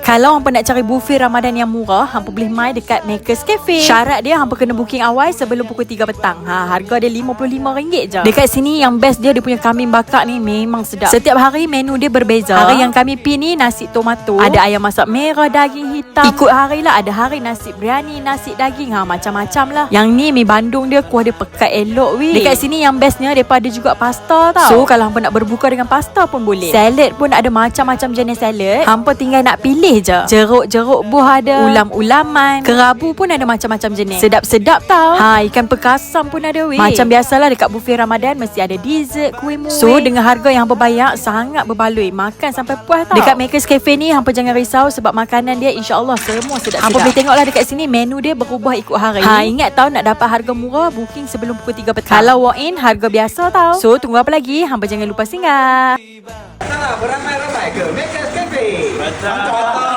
Kalau hampa nak cari buffet Ramadan yang murah, hampa boleh mai dekat Makers Cafe. Syarat dia hampa kena booking awal sebelum pukul 3 petang. Harga dia RM55 je. Dekat sini yang best dia punya kambing bakar ni memang sedap. Setiap hari menu dia berbeza. Hari yang kami pi ni nasi tomato, ada ayam masak merah, daging hitam. Ikut hari lah, ada hari nasi biryani, nasi daging, macam-macam lah. Yang ni mi Bandung dia kuah dia pekat elok weh. Dekat sini yang bestnya depa ada juga pasta tau. So kalau hampa nak berbuka dengan pasta pun boleh. Salad pun ada macam-macam jenis salad. Hampa tinggal nak pilih je. Jeruk-jeruk buah ada, ulam-ulaman, kerabu pun ada macam-macam jenis. Sedap-sedap tau. Ikan perkasam pun ada weh. Macam biasalah dekat buffet Ramadan mesti ada dessert, kuih muih. So dengan harga yang hampa bayar sangat berbaloi. Makan sampai puas tau. Dekat Makers Cafe ni hampa jangan risau sebab makanan dia insya-Allah semua sedap-sedap. Hampa boleh tengoklah dekat sini menu dia berubah ikut hari. Ingat tau nak dapat harga murah booking sebelum pukul 3 petang. Kalau walk in harga biasa tau. So tunggu apa lagi? Hampa jangan lupa singgah. Beramai-ramai ke Makers Cafe. Betul.